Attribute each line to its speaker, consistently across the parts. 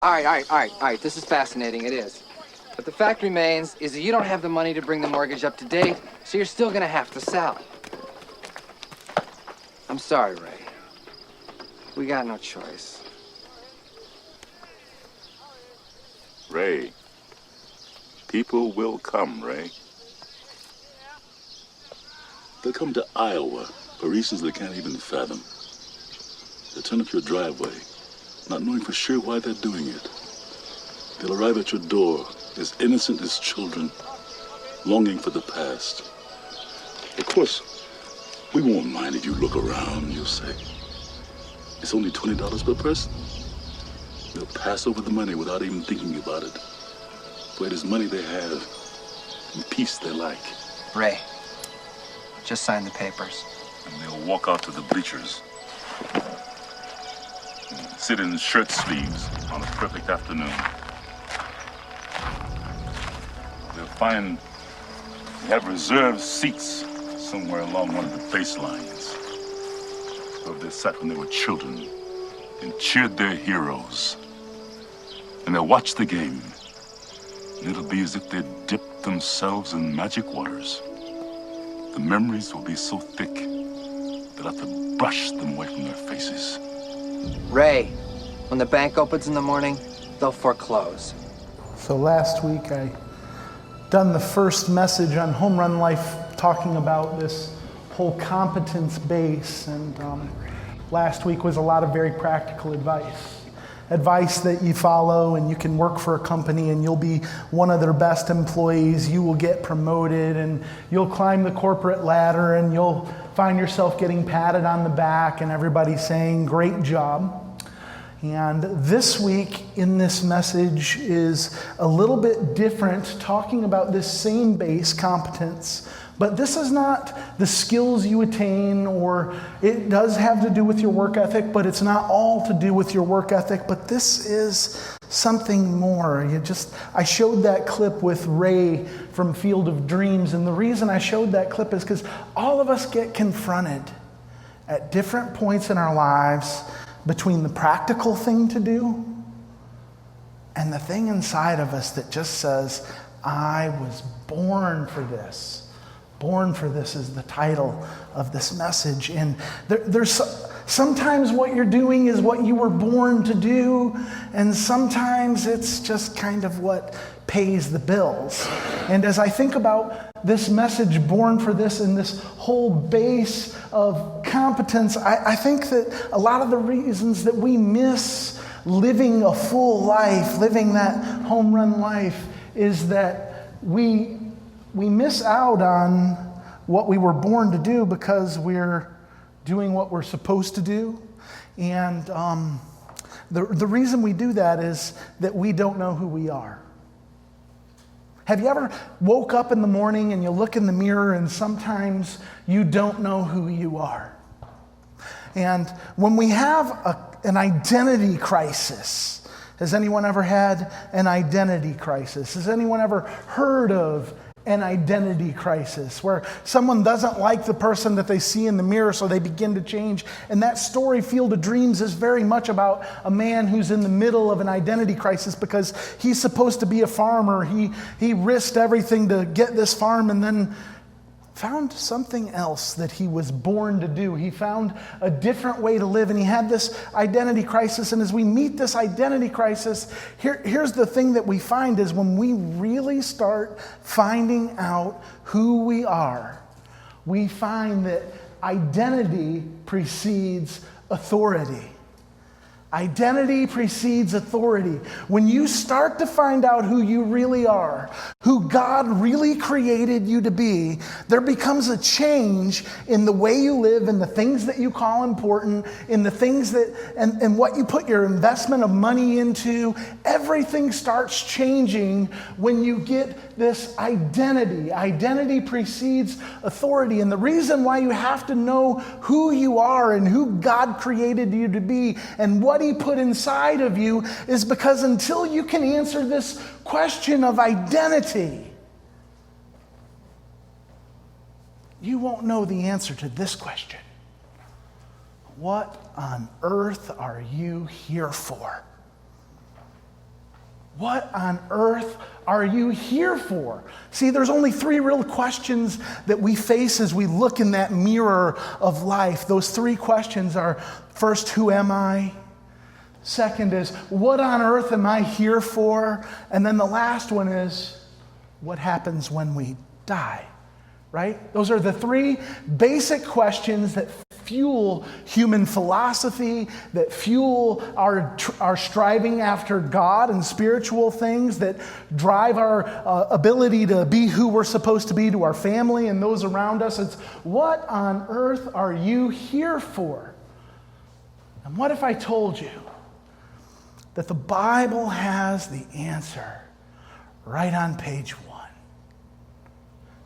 Speaker 1: All right. This is fascinating, it is. But the fact remains is that you don't have the money to bring the mortgage up to date, so you're still gonna have to sell. I'm sorry, Ray. We got no choice.
Speaker 2: Ray, people will come, Ray. They'll come to Iowa for reasons they can't even fathom. They'll turn up your driveway, not knowing for sure why they're doing it. They'll arrive at your door as innocent as children, longing for the past. Of course, we won't mind if you look around, you'll say. It's only $20 per person. They'll pass over the money without even thinking about it. For it is money they have and peace they like.
Speaker 1: Ray, just sign the papers.
Speaker 2: And they'll walk out to the bleachers. And sit in shirt sleeves on a perfect afternoon. They'll find they have reserved seats somewhere along one of the baselines. Where they sat when they were children and cheered their heroes. And they'll watch the game. And it'll be as if they'd dipped themselves in magic waters. The memories will be so thick, they'll have to brush them away from their faces.
Speaker 1: Ray, when the bank opens in the morning, they'll foreclose.
Speaker 3: So last week I done the first message on Home Run Life talking about this whole competence base, and last week was a lot of very practical advice. Advice that you follow, and you can work for a company and you'll be one of their best employees, you will get promoted and you'll climb the corporate ladder and you'll find yourself getting patted on the back and everybody saying, great job. And this week in this message is a little bit different, talking about this same base, competence. But this is not the skills you attain, or it does have to do with your work ethic, but it's not all to do with your work ethic. But this is something more. I showed that clip with Ray from Field of Dreams, and the reason I showed that clip is because all of us get confronted at different points in our lives between the practical thing to do and the thing inside of us that just says, I was born for this. Born for this is the title of this message. And there's sometimes what you're doing is what you were born to do, and sometimes it's just kind of what pays the bills. And as I think about this message, born for this, and this whole base of competence, I think that a lot of the reasons that we miss living a full life, living that home run life, is that we miss out on what we were born to do because we're doing what we're supposed to do. And the reason we do that is that we don't know who we are. Have you ever woke up in the morning and you look in the mirror and sometimes you don't know who you are? And when we have an identity crisis, has anyone ever had an identity crisis? Has anyone ever heard of an identity crisis where someone doesn't like the person that they see in the mirror, so they begin to change? And that story, Field of Dreams, is very much about a man who's in the middle of an identity crisis because he's supposed to be a farmer. He risked everything to get this farm and then found something else that he was born to do. He found a different way to live, and he had this identity crisis. And as we meet this identity crisis, here's the thing that we find is when we really start finding out who we are, we find that identity precedes authority. Identity precedes authority. When you start to find out who you really are, who God really created you to be, there becomes a change in the way you live, in the things that you call important, in the things that, and what you put your investment of money into. Everything starts changing when you get this identity. Identity precedes authority. And the reason why you have to know who you are and who God created you to be and what He put inside of you is because until you can answer this question of identity, you won't know the answer to this question. What on earth are you here for? What on earth are you here for? See, there's only three real questions that we face as we look in that mirror of life. Those three questions are, first, who am I? Second is, what on earth am I here for? And then the last one is, what happens when we die? Right? Those are the three basic questions that fuel human philosophy, that fuel our striving after God and spiritual things, that drive our ability to be who we're supposed to be to our family and those around us. It's, what on earth are you here for? And what if I told you that the Bible has the answer right on page 1?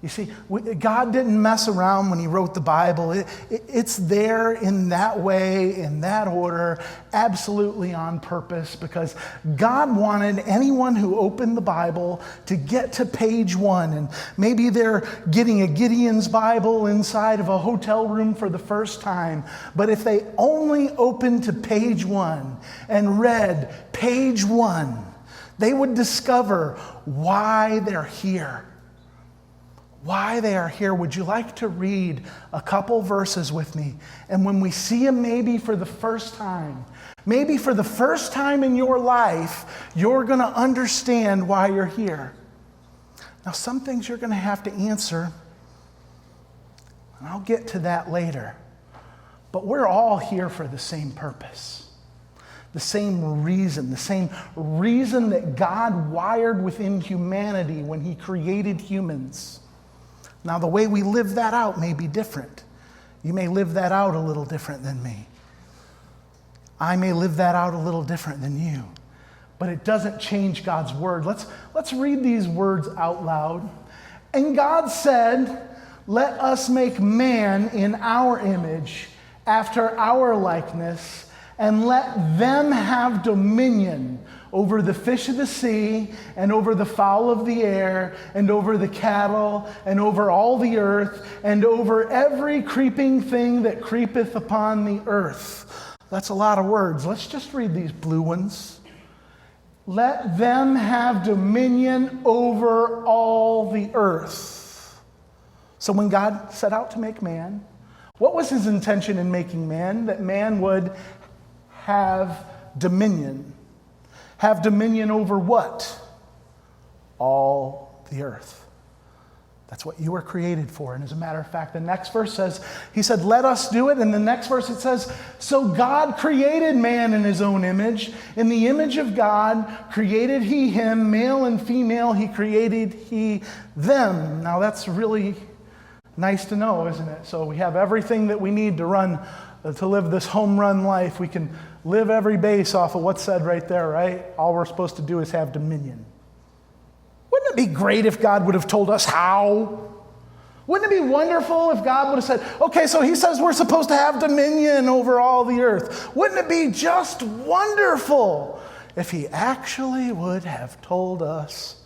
Speaker 3: You see, God didn't mess around when he wrote the Bible. It's there in that way, in that order, absolutely on purpose, because God wanted anyone who opened the Bible to get to page 1. And maybe they're getting a Gideon's Bible inside of a hotel room for the first time. But if they only opened to page 1 and read page 1, they would discover why they're here. Why they are here. Would you like to read a couple verses with me? And when we see them maybe for the first time in your life, you're going to understand why you're here. Now, some things you're going to have to answer, and I'll get to that later. But we're all here for the same purpose, the same reason that God wired within humanity when he created humans. Now, the way we live that out may be different. You may live that out a little different than me. I may live that out a little different than you. But it doesn't change God's word. Let's read these words out loud. And God said, "Let us make man in our image, after our likeness, and let them have dominion over the fish of the sea, and over the fowl of the air, and over the cattle, and over all the earth, and over every creeping thing that creepeth upon the earth." That's a lot of words. Let's just read these blue ones. Let them have dominion over all the earth. So when God set out to make man, what was his intention in making man? That man would have dominion. Have dominion over what? All the earth. That's what you were created for. And as a matter of fact, the next verse says, he said, let us do it. And the next verse it says, so God created man in his own image. In the image of God created he him, male and female, he created he them. Now that's really nice to know, isn't it? So we have everything that we need to live this home run life. We can live every base off of what's said right there, right? All we're supposed to do is have dominion. Wouldn't it be great if God would have told us how? Wouldn't it be wonderful if God would have said, okay, so he says we're supposed to have dominion over all the earth. Wouldn't it be just wonderful if he actually would have told us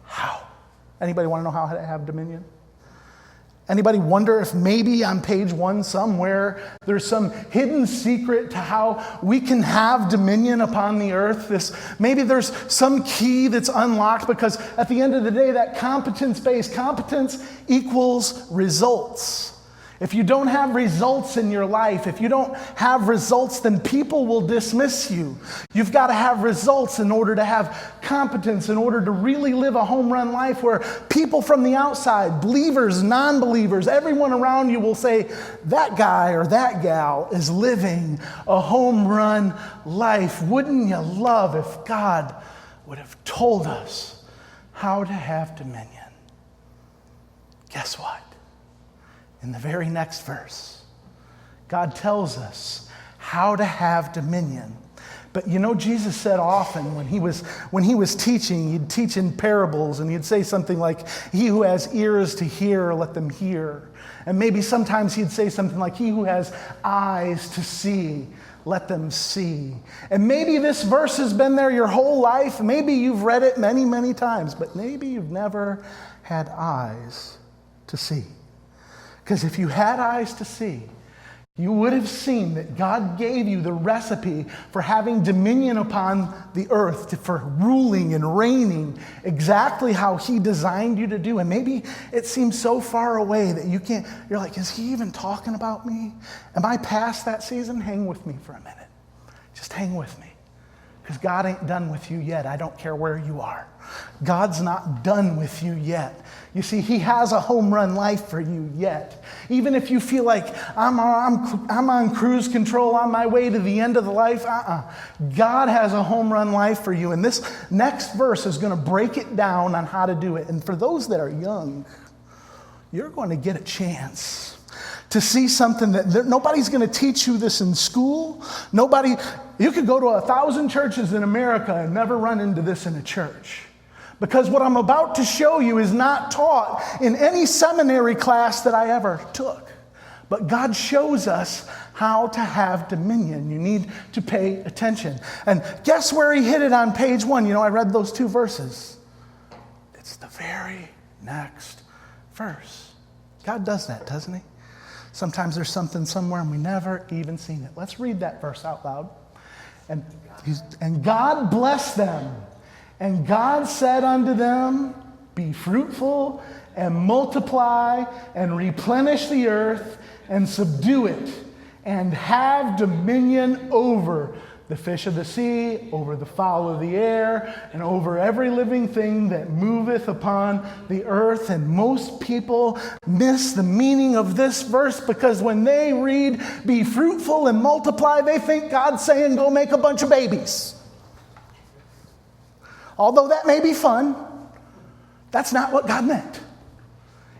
Speaker 3: how? Anybody want to know how to have dominion? Anybody wonder if maybe on page 1 somewhere there's some hidden secret to how we can have dominion upon the earth? Maybe there's some key that's unlocked, because at the end of the day, that competence equals results. If you don't have results in your life, if you don't have results, then people will dismiss you. You've got to have results in order to have competence, in order to really live a home run life where people from the outside, believers, non-believers, everyone around you will say, that guy or that gal is living a home run life. Wouldn't you love if God would have told us how to have dominion? Guess what? In the very next verse, God tells us how to have dominion. But you know, Jesus said often when he was teaching, he'd teach in parables, and he'd say something like, he who has ears to hear, let them hear. And maybe sometimes he'd say something like, he who has eyes to see, let them see. And maybe this verse has been there your whole life. Maybe you've read it many, many times, but maybe you've never had eyes to see. Because if you had eyes to see, you would have seen that God gave you the recipe for having dominion upon the earth, for ruling and reigning exactly how he designed you to do. And maybe it seems so far away that you're like, is he even talking about me? Am I past that season? Hang with me for a minute. Just hang with me. Because God ain't done with you yet. I don't care where you are. God's not done with you yet. You see, he has a home run life for you yet. Even if you feel like I'm on cruise control on my way to the end of the life, God has a home run life for you. And this next verse is going to break it down on how to do it. And for those that are young, you're going to get a chance to see something that nobody's going to teach you this in school. You could go to 1,000 churches in America and never run into this in a church. Because what I'm about to show you is not taught in any seminary class that I ever took. But God shows us how to have dominion. You need to pay attention. And guess where he hit it on page 1? I read those 2 verses. It's the very next verse. God does that, doesn't he? Sometimes there's something somewhere and we never even seen it. Let's read that verse out loud. And God blessed them. And God said unto them, be fruitful and multiply and replenish the earth and subdue it and have dominion over the fish of the sea, over the fowl of the air, and over every living thing that moveth upon the earth. And most people miss the meaning of this verse because when they read, be fruitful and multiply, they think God's saying, go make a bunch of babies. Although that may be fun, that's not what God meant.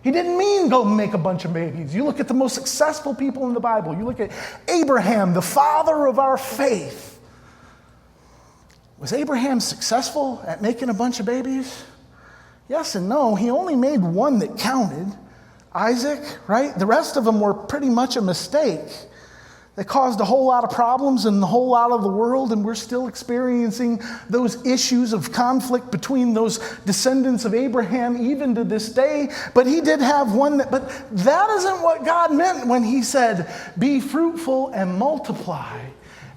Speaker 3: He didn't mean go make a bunch of babies. You look at the most successful people in the Bible. You look at Abraham, the father of our faith. Was Abraham successful at making a bunch of babies? Yes and no. He only made one that counted, Isaac, right? The rest of them were pretty much a mistake. They caused a whole lot of problems in the whole lot of the world, and we're still experiencing those issues of conflict between those descendants of Abraham even to this day. But he did have one but that isn't what God meant when he said, be fruitful and multiply.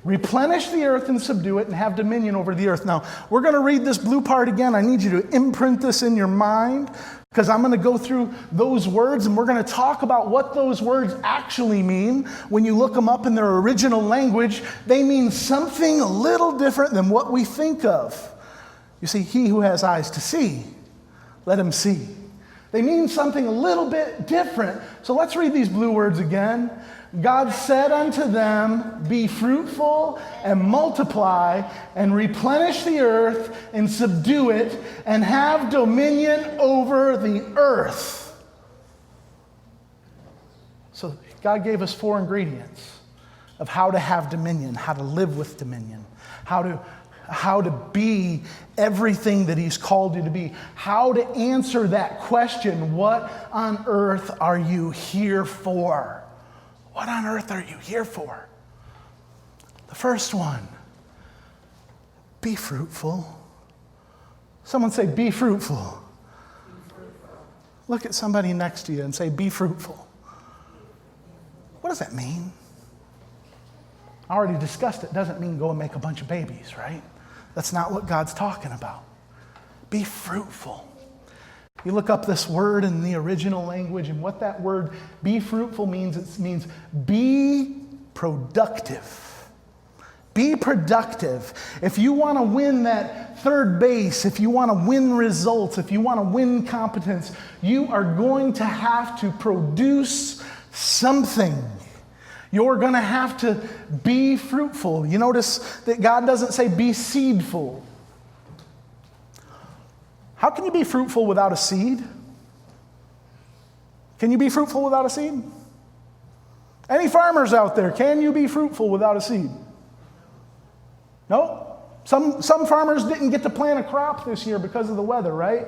Speaker 3: Replenish the earth and subdue it and have dominion over the earth. Now, we're going to read this blue part again. I need you to imprint this in your mind because I'm going to go through those words and we're going to talk about what those words actually mean. When you look them up in their original language, they mean something a little different than what we think of. You see, he who has eyes to see, let him see. They mean something a little bit different. So let's read these blue words again. God said unto them, be fruitful and multiply and replenish the earth and subdue it and have dominion over the earth. So God gave us 4 ingredients of how to have dominion, how to live with dominion, how to be everything that he's called you to be, how to answer that question, what on earth are you here for? What on earth are you here for? The first one, be fruitful. Someone say, be fruitful. Be fruitful. Look at somebody next to you and say, be fruitful. What does that mean? I already discussed it. Doesn't mean go and make a bunch of babies, right? That's not what God's talking about. Be fruitful. You look up this word in the original language, and what that word be fruitful means, it means be productive. Be productive. If you want to win that third base, if you want to win results, if you want to win competence, you are going to have to produce something. You're going to have to be fruitful. You notice that God doesn't say be seedful. How can you be fruitful without a seed? Can you be fruitful without a seed? Any farmers out there, can you be fruitful without a seed? No? Some farmers didn't get to plant a crop this year because of the weather, right?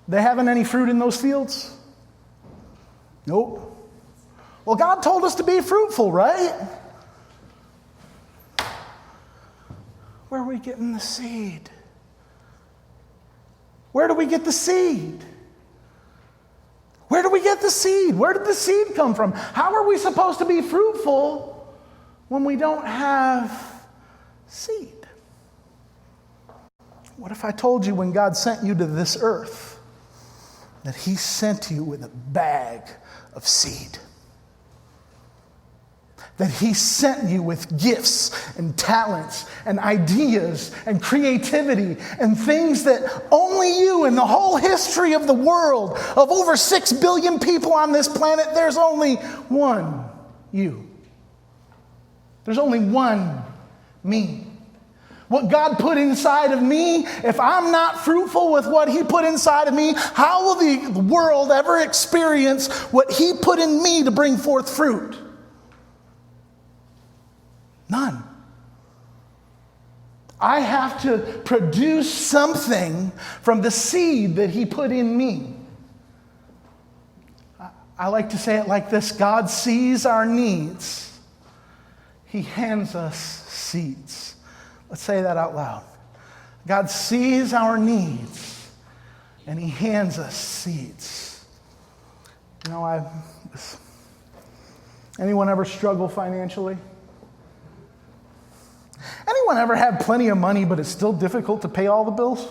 Speaker 3: They having any fruit in those fields? Nope. Well, God told us to be fruitful, right? Where are we getting the seed? Where do we get the seed? Where do we get the seed? Where did the seed come from? How are we supposed to be fruitful when we don't have seed? What if I told you when God sent you to this earth that he sent you with a bag of seed? That he sent you with gifts and talents and ideas and creativity and things that only you in the whole history of the world, of over 6 billion people on this planet, there's only one you. There's only one me. What God put inside of me, if I'm not fruitful with what he put inside of me, how will the world ever experience what he put in me to bring forth fruit? None. I have to produce something from the seed that he put in me. I like to say it like this: God sees our needs. He hands us seeds. Let's say that out loud. God sees our needs, and he hands us seeds. You know, anyone ever struggle financially? Anyone ever had plenty of money, but it's still difficult to pay all the bills?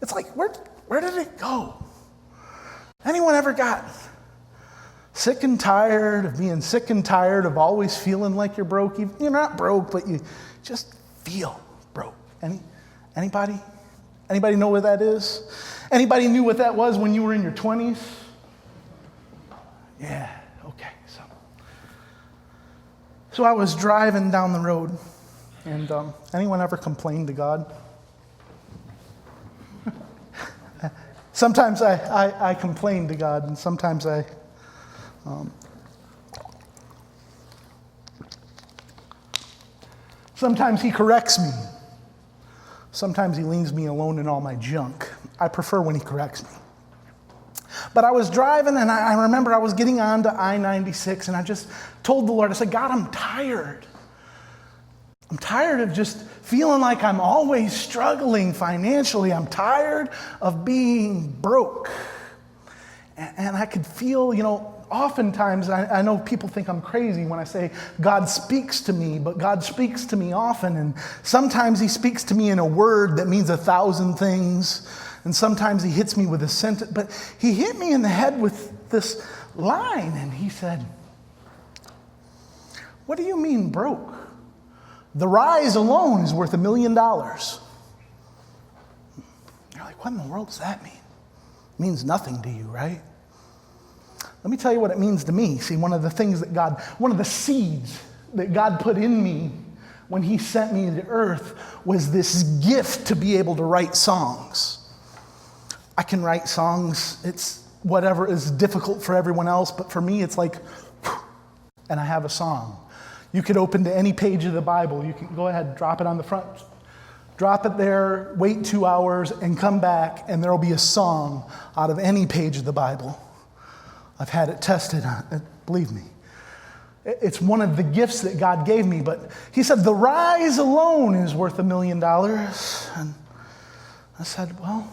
Speaker 3: It's like, where did it go? Anyone ever got sick and tired of being sick and tired of always feeling like you're broke? You're not broke, but you just feel broke. Anybody? Anybody know what that is? Anybody knew what that was when you were in your 20s? Yeah, okay. So I was driving down the road. And anyone ever complained to God? Sometimes I complain to God, and sometimes sometimes he corrects me. Sometimes he leaves me alone in all my junk. I prefer when he corrects me. But I was driving, and I remember I was getting on to I-96, and I just told the Lord, I said, God, I'm tired. I'm tired of just feeling like I'm always struggling financially. I'm tired of being broke. And I could feel, oftentimes, I know people think I'm crazy when I say God speaks to me, but God speaks to me often. And sometimes he speaks to me in a word that means 1,000 things. And sometimes he hits me with a sentence. But he hit me in the head with this line, and he said, "What do you mean broke? The rise alone is worth $1 million. You're like, what in the world does that mean? It means nothing to you, right? Let me tell you what it means to me. See, one of the seeds that God put in me when he sent me to earth was this gift to be able to write songs. I can write songs. It's whatever is difficult for everyone else, but for me, it's like, and I have a song. You could open to any page of the Bible. You can go ahead, drop it on the front. Drop it there, wait 2 hours, and come back, and there will be a song out of any page of the Bible. I've had it tested, believe me. It's one of the gifts that God gave me, but he said, the rise alone is worth $1 million. And I said, well,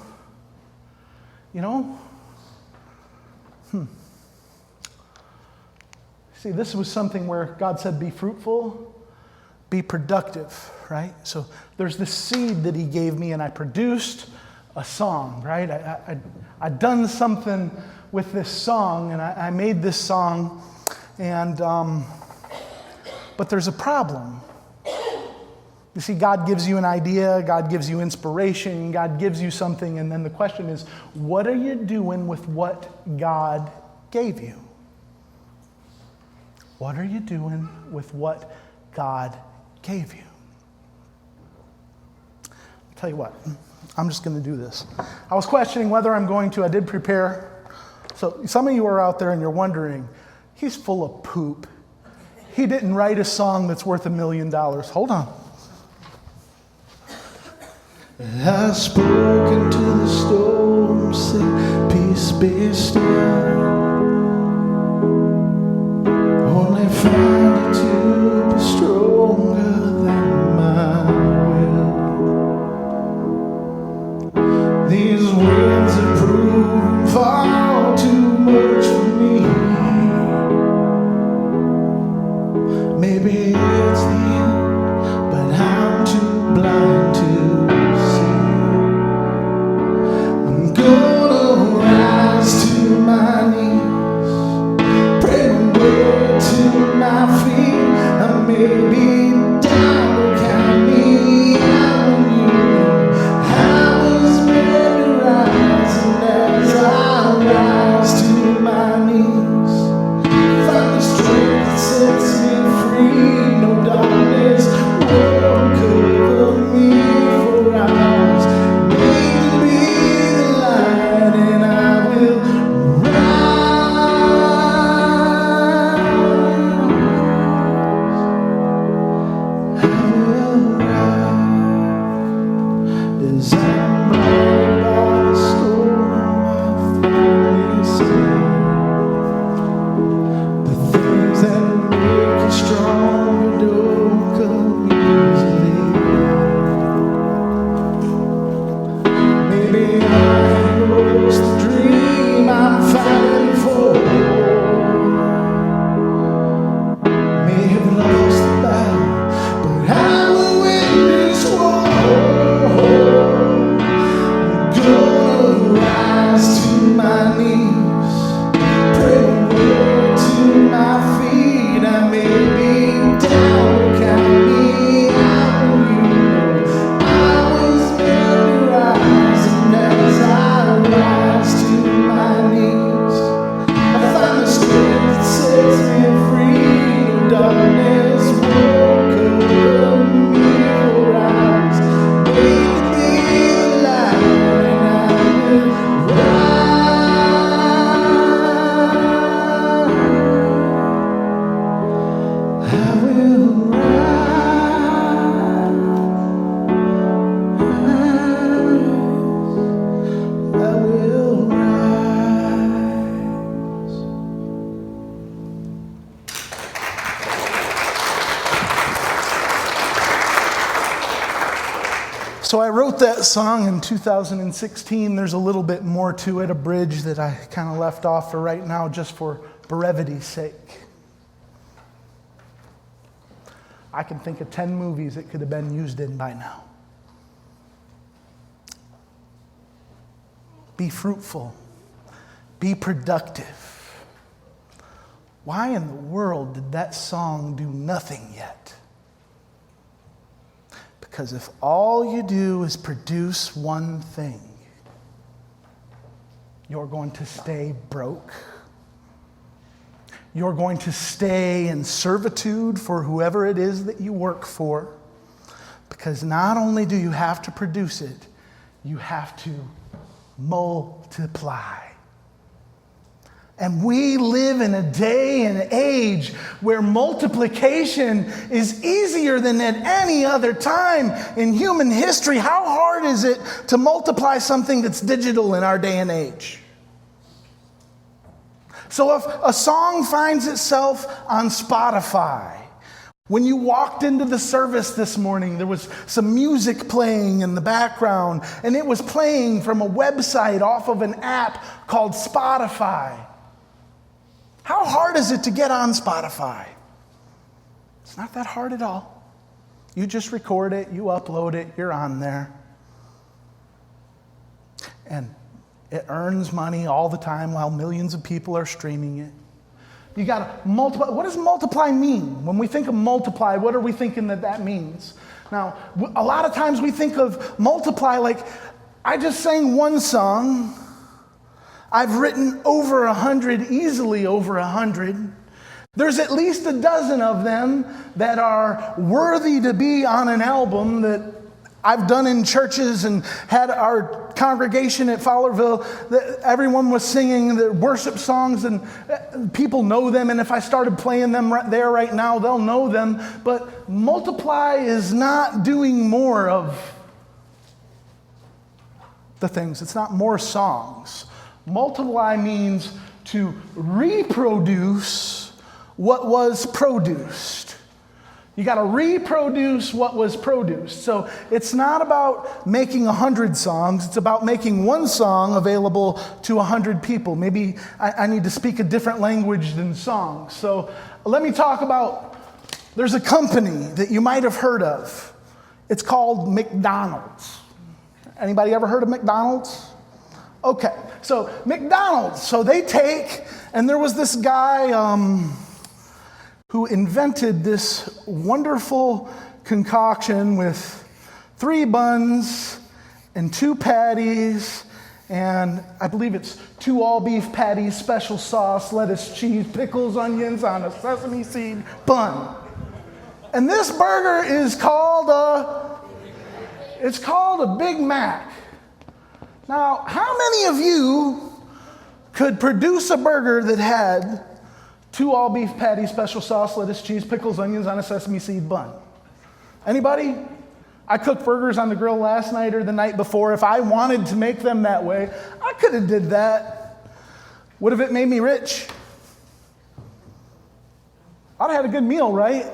Speaker 3: See, this was something where God said, be fruitful, be productive, right? So there's this seed that he gave me, and I produced a song, right? I'd done something with this song, and I made this song, and but there's a problem. You see, God gives you an idea, God gives you inspiration, God gives you something, and then the question is, what are you doing with what God gave you? What are you doing with what God gave you? I'll tell you what, I'm just going to do this. I was questioning whether I did prepare. So some of you are out there and you're wondering, he's full of poop. He didn't write a song that's worth $1 million. Hold on. I've spoken to the storm, say, peace be still. Only found it to be stronger than my will. These winds have proven far too much time blinded by the storm, I finally see the things that make you strong don't come easily. Maybe I lost the dream I'm fighting for. May have lost the battle, but I will win this war. I'm gonna rise to my knees, pray a word to my feet. I may be down, count me out. I was meant to rise, and as I rise to my knees, I find the strength that sets me free. No darkness won't cover me, for I was made to be the light, and I will rise. I will rise. I will rise. So I wrote that song in 2016. There's a little bit more to it, a bridge that I kind of left off for right now just for brevity's sake. I can think of 10 movies it could have been used in by now. Be fruitful. Be productive. Why in the world did that song do nothing yet? Because if all you do is produce one thing, you're going to stay broke. You're going to stay in servitude for whoever it is that you work for. Because not only do you have to produce it, you have to multiply. And we live in a day and age where multiplication is easier than at any other time in human history. How hard is it to multiply something that's digital in our day and age? So if a song finds itself on Spotify, when you walked into the service this morning, there was some music playing in the background, and it was playing from a website off of an app called Spotify. How hard is it to get on Spotify? It's not that hard at all. You just record it, you upload it, you're on there. And it earns money all the time while millions of people are streaming it. You got to multiply. What does multiply mean? When we think of multiply, what are we thinking that means? Now, a lot of times we think of multiply like, I just sang one song. I've written over 100, easily over 100. There's at least a dozen of them that are worthy to be on an album that I've done in churches and had our congregation at Fowlerville. Everyone was singing the worship songs and people know them. And if I started playing them there right now, they'll know them. But multiply is not doing more of the things. It's not more songs. Multiply means to reproduce what was produced. You got to reproduce what was produced. So it's not about making 100 songs. It's about making one song available to 100 people. Maybe I need to speak a different language than songs. So let me talk about, there's a company that you might have heard of. It's called McDonald's. Anybody ever heard of McDonald's? Okay, so McDonald's, so they take, and there was this guy who invented this wonderful concoction with 3 buns and 2 patties, and I believe it's 2 all-beef patties, special sauce, lettuce, cheese, pickles, onions on a sesame seed bun. And this burger is called a Big Mac. Now, how many of you could produce a burger that had 2 all-beef patties, special sauce, lettuce, cheese, pickles, onions on a sesame seed bun? Anybody? I cooked burgers on the grill last night or the night before. If I wanted to make them that way, I could have did that. Would have it made me rich? I'd have had a good meal, right?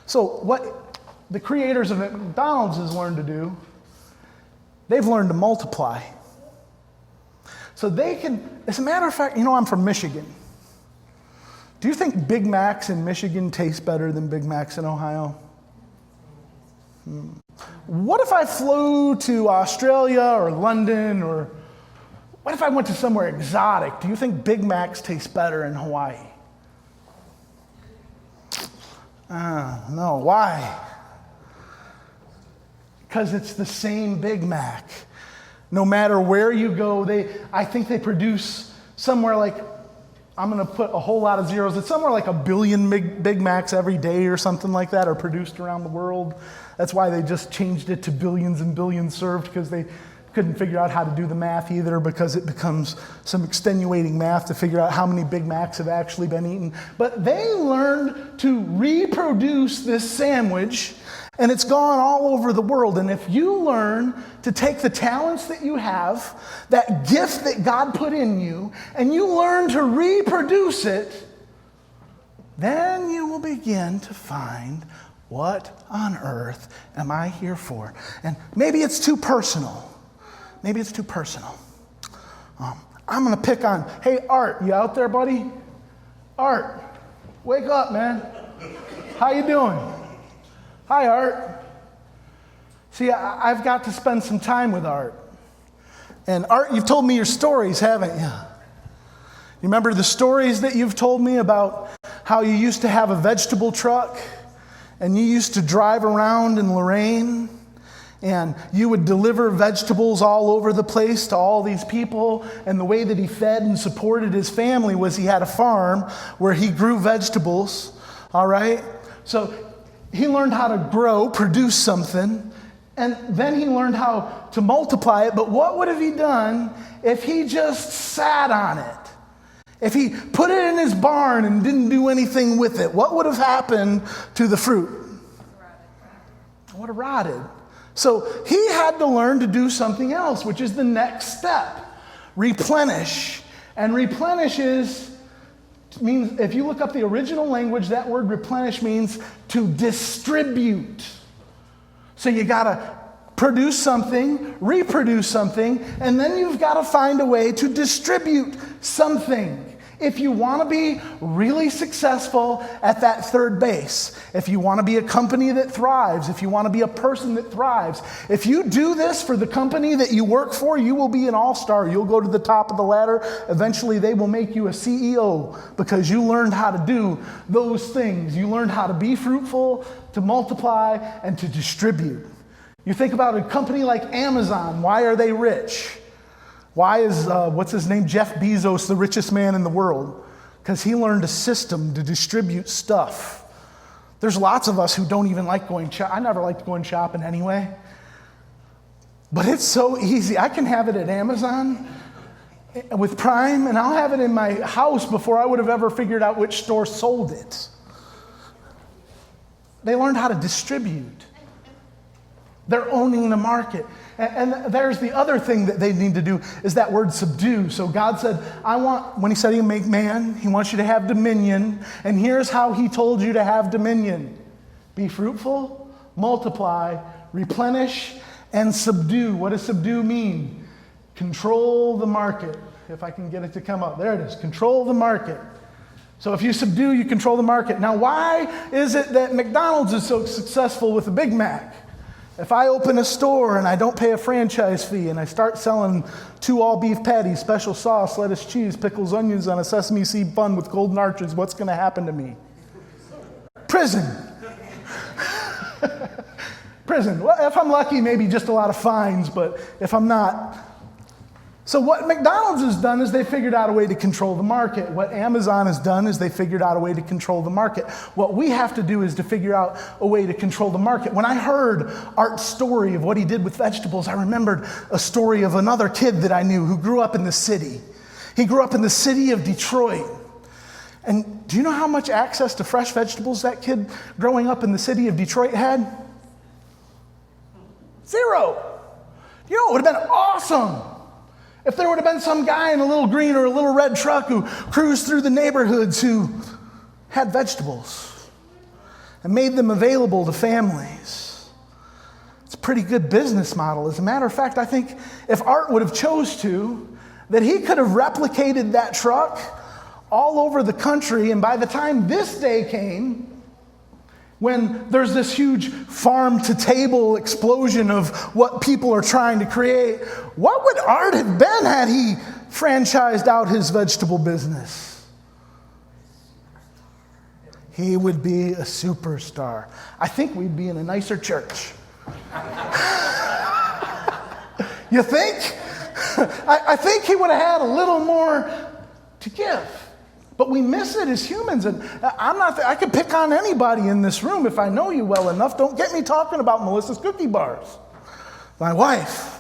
Speaker 3: So what the creators of McDonald's has learned to do, they've learned to multiply. So they can, as a matter of fact, I'm from Michigan. Do you think Big Macs in Michigan taste better than Big Macs in Ohio? What if I flew to Australia or London, or what if I went to somewhere exotic? Do you think Big Macs taste better in Hawaii? No, why? Because it's the same Big Mac. No matter where you go, I think they produce somewhere like, I'm going to put a whole lot of zeros, it's somewhere like 1 billion Big Macs every day or something like that are produced around the world. That's why they just changed it to billions and billions served, because they couldn't figure out how to do the math either, because it becomes some extenuating math to figure out how many Big Macs have actually been eaten. But they learned to reproduce this sandwich, and it's gone all over the world. And if you learn to take the talents that you have, that gift that God put in you, and you learn to reproduce it, then you will begin to find, what on earth am I here for? And maybe it's too personal. Maybe it's too personal. I'm going to pick on, hey, Art, you out there, buddy? Art, wake up, man. How you doing? Hi, Art. See, I've got to spend some time with Art. And Art, you've told me your stories, haven't you? You remember the stories that you've told me about how you used to have a vegetable truck and you used to drive around in Lorraine and you would deliver vegetables all over the place to all these people, and the way that he fed and supported his family was he had a farm where he grew vegetables, all right? So he learned how to grow, produce something, and then he learned how to multiply it. But what would have he done if he just sat on it? If he put it in his barn and didn't do anything with it, what would have happened to the fruit? It would have rotted. So he had to learn to do something else, which is the next step. Replenish. And replenish means, if you look up the original language, that word replenish means to distribute. So you got to produce something, reproduce something, and then you've got to find a way to distribute something. If you want to be really successful at that third base, if you want to be a company that thrives, if you want to be a person that thrives, if you do this for the company that you work for, you will be an all-star. You'll go to the top of the ladder. Eventually, they will make you a CEO because you learned how to do those things. You learned how to be fruitful, to multiply, and to distribute. You think about a company like Amazon. Why are they rich? Why is, what's his name, Jeff Bezos, the richest man in the world? Because he learned a system to distribute stuff. There's lots of us who don't even like going shopping. I never liked going shopping anyway. But it's so easy. I can have it at Amazon with Prime, and I'll have it in my house before I would have ever figured out which store sold it. They learned how to distribute. They're owning the market. And there's the other thing that they need to do is that word subdue. So God said, when he said he'd make man, he wants you to have dominion. And here's how he told you to have dominion. Be fruitful, multiply, replenish, and subdue. What does subdue mean? Control the market. If I can get it to come up. There it is. Control the market. So if you subdue, you control the market. Now, why is it that McDonald's is so successful with the Big Mac? If I open a store and I don't pay a franchise fee and I start selling 2 all-beef patties, special sauce, lettuce, cheese, pickles, onions on a sesame seed bun with golden arches, what's going to happen to me? Prison. Prison. Well, if I'm lucky, maybe just a lot of fines, but if I'm not. So what McDonald's has done is they figured out a way to control the market. What Amazon has done is they figured out a way to control the market. What we have to do is to figure out a way to control the market. When I heard Art's story of what he did with vegetables, I remembered a story of another kid that I knew who grew up in the city. He grew up in the city of Detroit. And do you know how much access to fresh vegetables that kid growing up in the city of Detroit had? 0. You know, it would have been awesome if there would have been some guy in a little green or a little red truck who cruised through the neighborhoods who had vegetables and made them available to families. It's a pretty good business model. As a matter of fact, I think if Art would have chose to, that he could have replicated that truck all over the country, and by the time this day came, when there's this huge farm-to-table explosion of what people are trying to create, what would Art have been had he franchised out his vegetable business? He would be a superstar. I think we'd be in a nicer church. You think? I think he would have had a little more to give. But we miss it as humans. And I could pick on anybody in this room if I know you well enough. Don't get me talking about Melissa's cookie bars. My wife,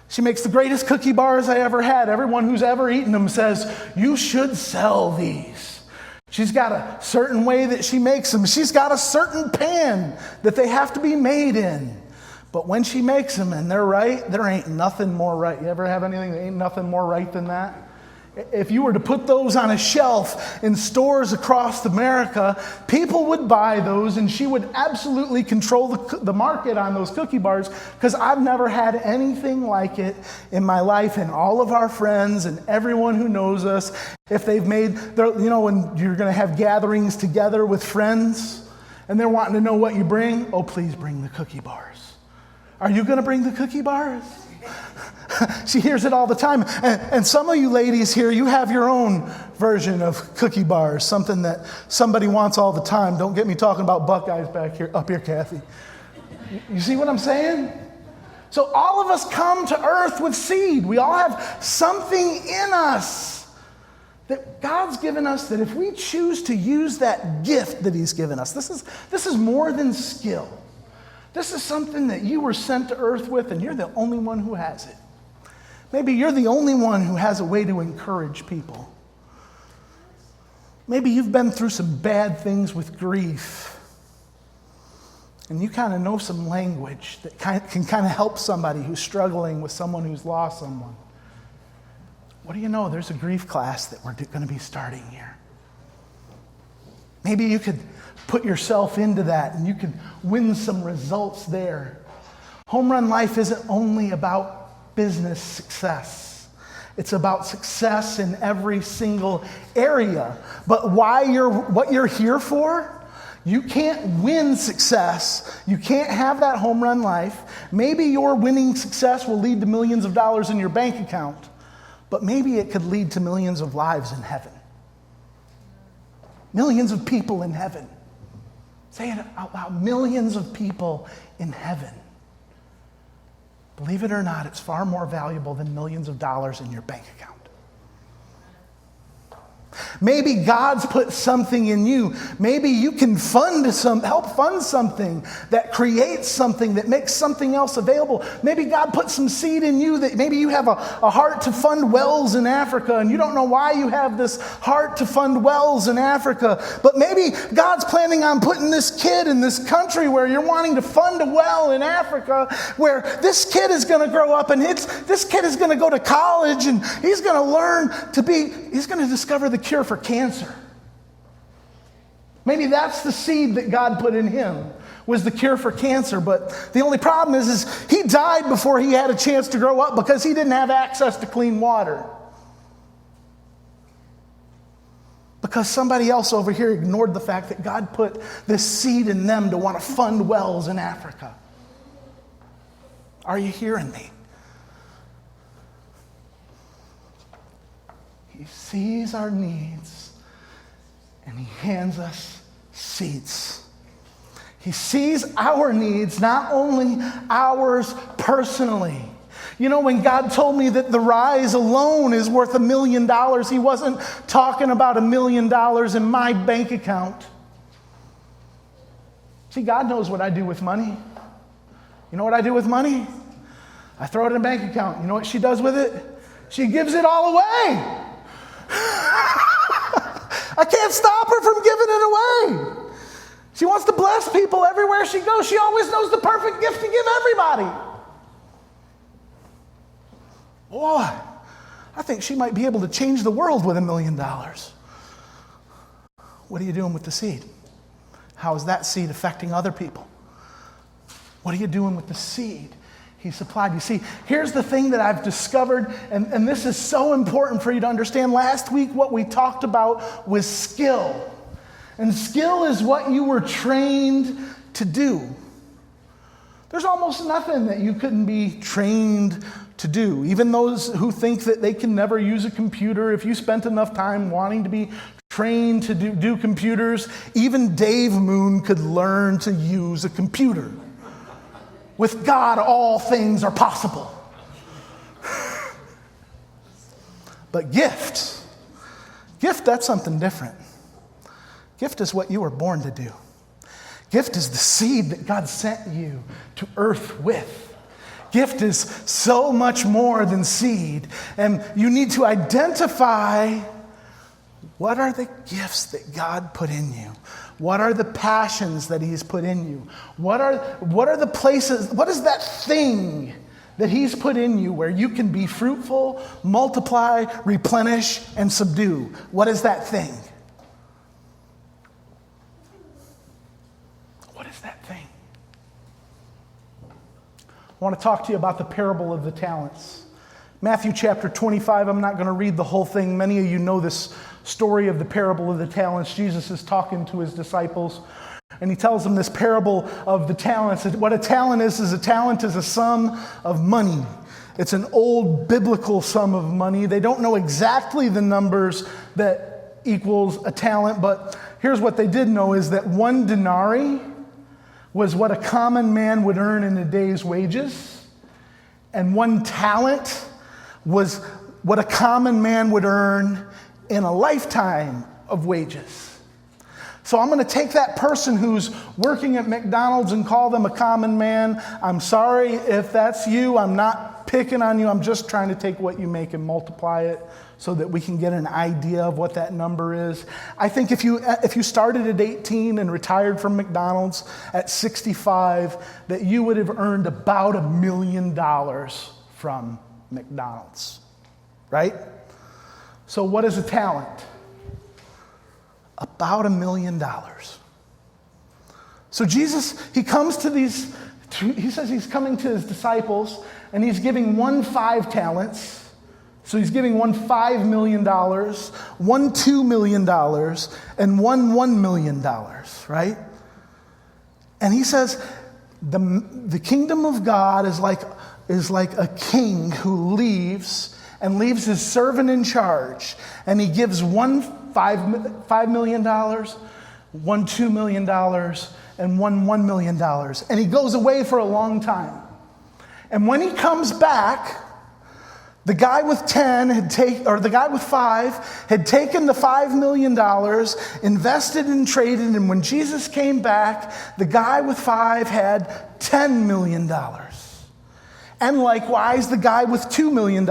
Speaker 3: she makes the greatest cookie bars I ever had. Everyone who's ever eaten them says, you should sell these. She's got a certain way that she makes them. She's got a certain pan that they have to be made in. But when she makes them and they're right, there ain't nothing more right. You ever have anything that ain't nothing more right than that? If you were to put those on a shelf in stores across America, people would buy those, and she would absolutely control the market on those cookie bars, because I've never had anything like it in my life. And all of our friends and everyone who knows us, if they've made, when you're going to have gatherings together with friends, and they're wanting to know what you bring, oh, please bring the cookie bars. Are you going to bring the cookie bars? She hears it all the time. And some of you ladies here, you have your own version of cookie bars, something that somebody wants all the time. Don't get me talking about Buckeyes up here, Kathy. You see what I'm saying? So all of us come to earth with seed. We all have something in us that God's given us, that if we choose to use that gift that he's given us, this is more than skill. This is something that you were sent to earth with, and you're the only one who has it. Maybe you're the only one who has a way to encourage people. Maybe you've been through some bad things with grief, and you kind of know some language that can kind of help somebody who's struggling with someone who's lost someone. What do you know? There's a grief class that we're going to be starting here. Maybe you could put yourself into that and you could win some results there. Home Run Life isn't only about business success. It's about success in every single area. But what you're here for, you can't win success. You can't have that home run life. Maybe your winning success will lead to millions of dollars in your bank account, but maybe it could lead to millions of lives in heaven. Millions of people in heaven. Say it out loud. Millions of people in heaven. Believe it or not, it's far more valuable than millions of dollars in your bank account. Maybe God's put something in you. Maybe you can help fund something that creates something, that makes something else available. Maybe God put some seed in you, that maybe you have a heart to fund wells in Africa, and you don't know why you have this heart to fund wells in Africa. But maybe God's planning on putting this kid in this country where you're wanting to fund a well in Africa, where this kid is going to grow up, and this kid is going to go to college, and he's going to learn he's going to discover the cure for cancer. Maybe that's the seed that God put in him, was the cure for cancer. But the only problem is he died before he had a chance to grow up because he didn't have access to clean water. Because somebody else over here ignored the fact that God put this seed in them to want to fund wells in Africa. Are you hearing me? He sees our needs, and he hands us seeds. He sees our needs, not only ours personally. You know, when God told me that the rise alone is worth $1 million, he wasn't talking about $1 million in my bank account. See, God knows what I do with money. You know what I do with money? I throw it in a bank account. You know what she does with it? She gives it all away. I can't stop her from giving it away. She wants to bless people everywhere she goes. She always knows the perfect gift to give everybody. Boy, I think she might be able to change the world with $1 million. What are you doing with the seed? How is that seed affecting other people? What are you doing with the seed he supplied? You see, here's the thing that I've discovered, and this is so important for you to understand. Last week, what we talked about was skill. And skill is what you were trained to do. There's almost nothing that you couldn't be trained to do. Even those who think that they can never use a computer, if you spent enough time wanting to be trained to do computers, even Dave Moon could learn to use a computer. With God, all things are possible. But gift, that's something different. Gift is what you were born to do. Gift is the seed that God sent you to earth with. Gift is so much more than seed. And you need to identify, what are the gifts that God put in you? What are the passions that He's put in you? What are the places, what is that thing that He's put in you where you can be fruitful, multiply, replenish, and subdue? What is that thing? What is that thing? I want to talk to you about the parable of the talents. Matthew chapter 25, I'm not going to read the whole thing. Many of you know this story of the parable of the talents. Jesus is talking to His disciples, and He tells them this parable of the talents. What a talent is a sum of money. It's an old biblical sum of money. They don't know exactly the numbers that equals a talent, but here's what they did know is that 1 denarii was what a common man would earn in a day's wages, and 1 talent was what a common man would earn in a lifetime of wages. So I'm going to take that person who's working at McDonald's and call them a common man. I'm sorry if that's you. I'm not picking on you. I'm just trying to take what you make and multiply it so that we can get an idea of what that number is. I think if you started at 18 and retired from McDonald's at 65, that you would have earned about $1 million from McDonald's, right? So what is a talent? About $1 million. So Jesus, He comes to these, He says He's coming to His disciples, and He's giving 1 5 talents. So He's giving 1 $5 million, 1 $2 million, and 1 $1 million, right? And He says the kingdom of God is like a king who leaves his servant in charge, and he gives 1 $5 million, 1 $2 million, and 1 $1 million, and he goes away for a long time. And when he comes back, the guy with 5 had taken the $5 million, invested and traded, and when Jesus came back, the guy with 5 had $10 million. And likewise, the guy with $2 million,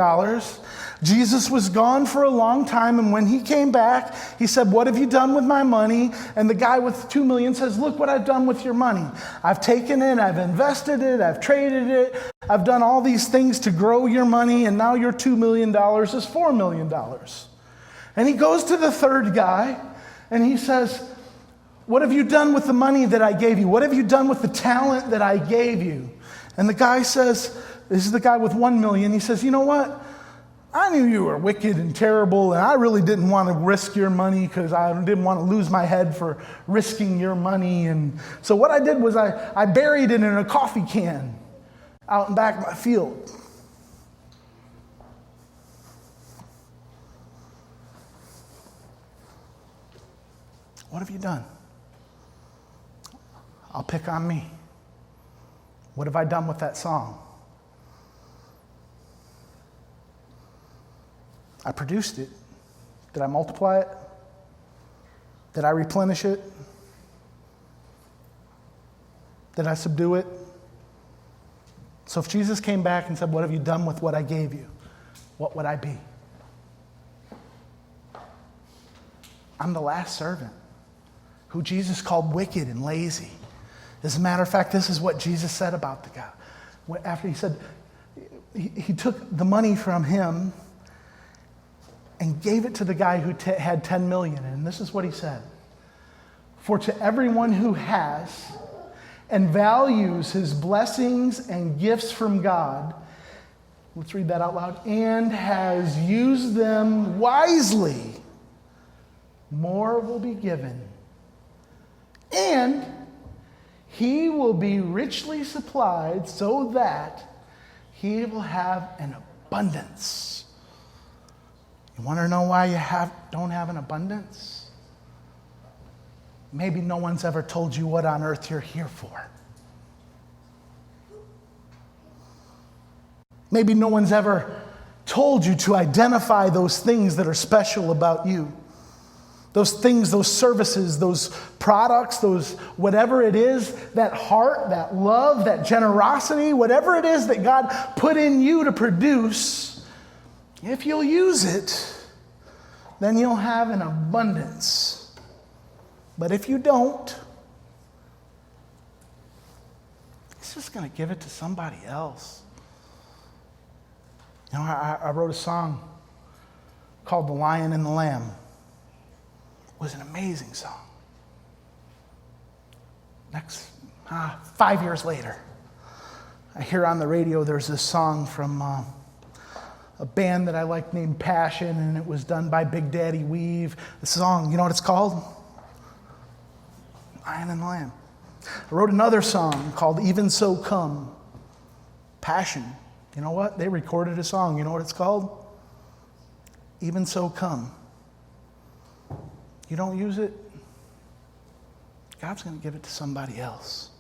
Speaker 3: Jesus was gone for a long time, and when He came back, He said, "What have you done with my money?" And the guy with $2 million says, "Look what I've done with your money. I've taken it, I've invested it, I've traded it, I've done all these things to grow your money, and now your $2 million is $4 million. And he goes to the third guy, and he says, "What have you done with the money that I gave you? What have you done with the talent that I gave you?" And the guy says, this is the guy with $1 million, he says, "You know what? I knew you were wicked and terrible, and I really didn't want to risk your money because I didn't want to lose my head for risking your money. And so what I did was I buried it in a coffee can out in back of my field." What have you done? I'll pick on me. What have I done with that song? I produced it. Did I multiply it? Did I replenish it? Did I subdue it? So if Jesus came back and said, "What have you done with what I gave you?" what would I be? I'm the last servant who Jesus called wicked and lazy. As a matter of fact, this is what Jesus said about the guy. After he said, he took the money from him and gave it to the guy who had 10 million. And this is what he said. For to everyone who has and values his blessings and gifts from God, let's read that out loud, and has used them wisely, more will be given. And he will be richly supplied so that he will have an abundance. You want to know why you don't have an abundance? Maybe no one's ever told you what on earth you're here for. Maybe no one's ever told you to identify those things that are special about you. Those things, those services, those products, those whatever it is, that heart, that love, that generosity, whatever it is that God put in you to produce, if you'll use it, then you'll have an abundance. But if you don't, He's just going to give it to somebody else. You know, I wrote a song called The Lion and the Lamb. It was an amazing song. 5 years later, I hear on the radio there's this song from a band that I like named Passion, and it was done by Big Daddy Weave. The song, you know what it's called? Lion and the Lamb. I wrote another song called Even So Come. Passion. You know what? They recorded a song. You know what it's called? Even So Come. You don't use it, God's going to give it to somebody else.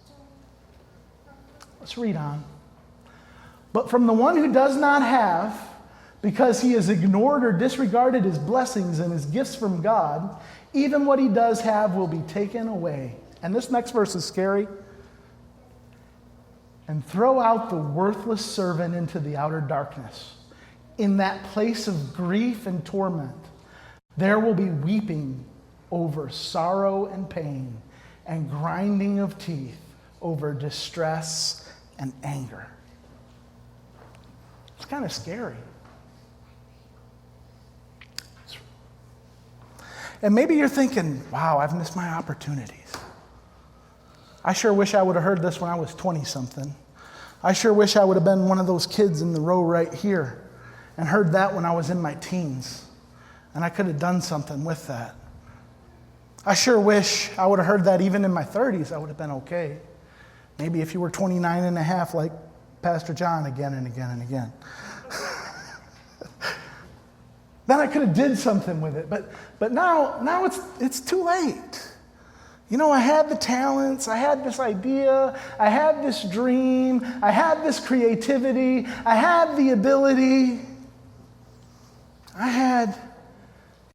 Speaker 3: Let's read on. But from the one who does not have, because he has ignored or disregarded his blessings and his gifts from God, even what he does have will be taken away. And this next verse is scary. And throw out the worthless servant into the outer darkness. In that place of grief and torment, there will be weeping over sorrow and pain, and grinding of teeth over distress and anger. It's kind of scary. And maybe you're thinking, wow, I've missed my opportunities. I sure wish I would have heard this when I was 20-something. I sure wish I would have been one of those kids in the row right here and heard that when I was in my teens. And I could have done something with that. I sure wish I would have heard that even in my 30s. I would have been okay. Maybe if you were 29 and a half like Pastor John again and again and again. Then I could have did something with it. But now it's too late. You know, I had the talents, I had this idea, I had this dream, I had this creativity, I had the ability.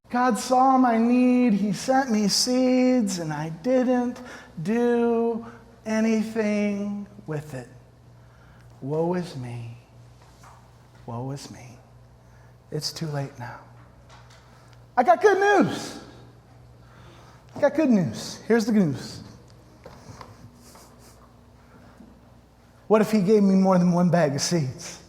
Speaker 3: God saw my need, He sent me seeds, and I didn't do anything with it. Woe is me. Woe is me. It's too late now. I got good news. Here's the news. What if He gave me more than one bag of seeds?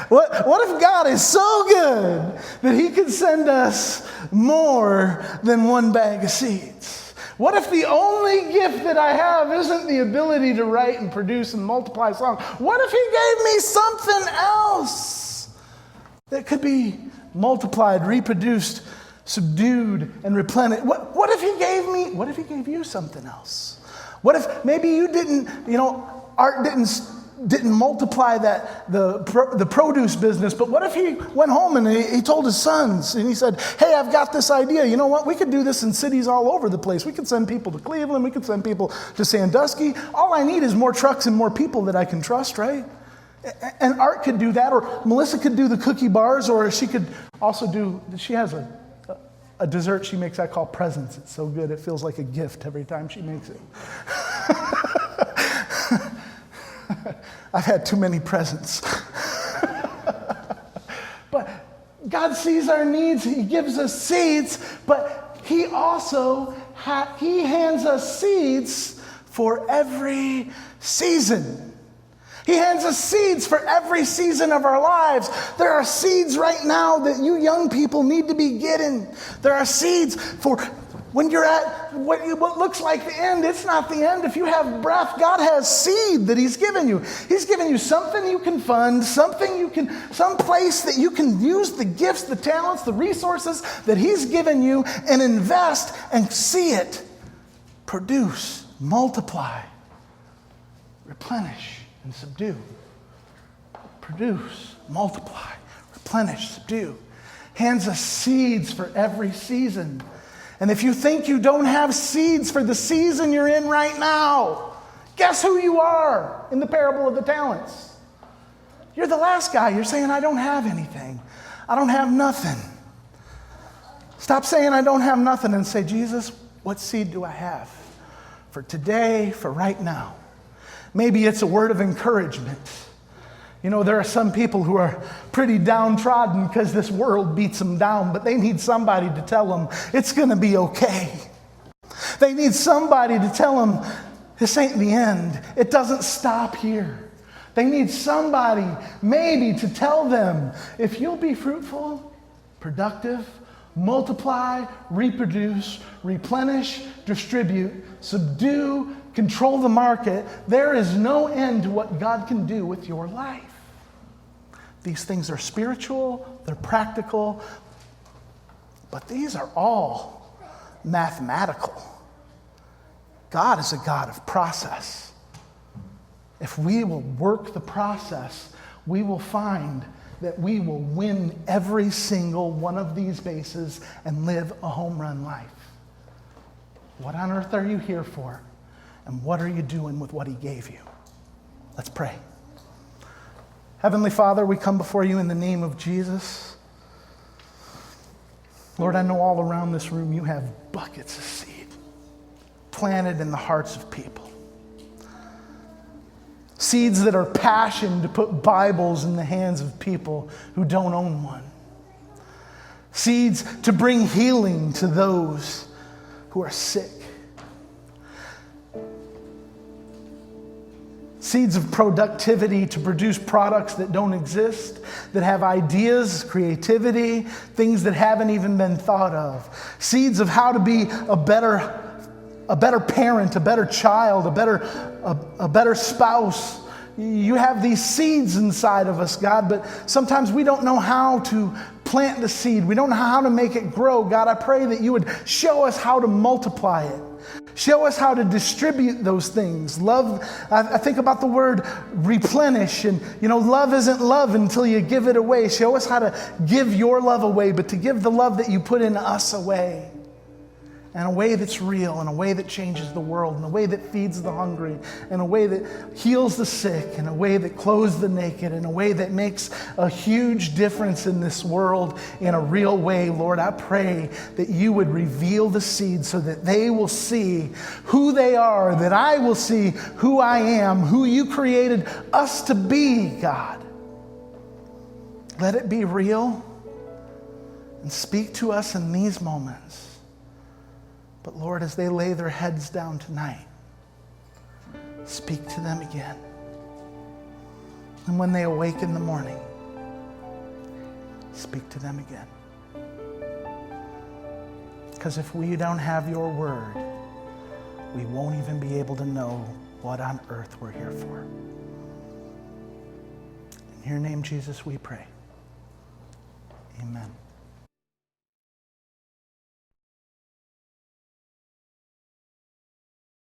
Speaker 3: What if God is so good that He could send us more than one bag of seeds? What if the only gift that I have isn't the ability to write and produce and multiply songs? What if He gave me something else that could be multiplied, reproduced, subdued, and replenished? What if He gave you something else? What if maybe you didn't, art didn't multiply the produce business, but what if he went home and he told his sons and he said, hey, I've got this idea. You know what? We could do this in cities all over the place. We could send people to Cleveland. We could send people to Sandusky. All I need is more trucks and more people that I can trust, right? And Art could do that, or Melissa could do the cookie bars, or she could also she has a dessert she makes I call presents. It's so good. It feels like a gift every time she makes it. I've had too many presents. God sees our needs. He gives us seeds, but he also he hands us seeds for every season. He hands us seeds for every season of our lives. There are seeds right now that you young people need to be getting. There are seeds for when you're at what looks like the end. It's not the end. If you have breath, God has seed that he's given you. He's given you something you can fund, some place that you can use the gifts, the talents, the resources that he's given you and invest and see it produce, multiply, replenish, and subdue. Produce, multiply, replenish, subdue. Hands us seeds for every season. And if you think you don't have seeds for the season you're in right now, guess who you are in the parable of the talents? You're the last guy. You're saying, I don't have anything. I don't have nothing. Stop saying I don't have nothing and say, Jesus, what seed do I have for today, for right now? Maybe it's a word of encouragement. You know, there are some people who are pretty downtrodden because this world beats them down, but they need somebody to tell them it's going to be okay. They need somebody to tell them this ain't the end. It doesn't stop here. They need somebody maybe to tell them if you'll be fruitful, productive, multiply, reproduce, replenish, distribute, subdue, control the market, there is no end to what God can do with your life. These things are spiritual, they're practical, but these are all mathematical. God is a God of process. If we will work the process, we will find that we will win every single one of these bases and live a home run life. What on earth are you here for? And what are you doing with what he gave you? Let's pray. Heavenly Father, we come before you in the name of Jesus. Lord, I know all around this room you have buckets of seed planted in the hearts of people. Seeds that are passion to put Bibles in the hands of people who don't own one. Seeds to bring healing to those who are sick. Seeds of productivity to produce products that don't exist, that have ideas, creativity, things that haven't even been thought of. Seeds of how to be a better parent, a better child, a better spouse. You have these seeds inside of us, God, but sometimes we don't know how to plant the seed. We don't know how to make it grow. God, I pray that you would show us how to multiply it. Show us how to distribute those things. Love, I think about the word replenish, and love isn't love until you give it away. Show us how to give your love away, but to give the love that you put in us away. In a way that's real, in a way that changes the world, in a way that feeds the hungry, in a way that heals the sick, in a way that clothes the naked, in a way that makes a huge difference in this world in a real way. Lord, I pray that you would reveal the seed so that they will see who they are, that I will see who I am, who you created us to be, God. Let it be real and speak to us in these moments. But Lord, as they lay their heads down tonight, speak to them again. And when they awake in the morning, speak to them again. Because if we don't have your word, we won't even be able to know what on earth we're here for. In your name, Jesus, we pray. Amen.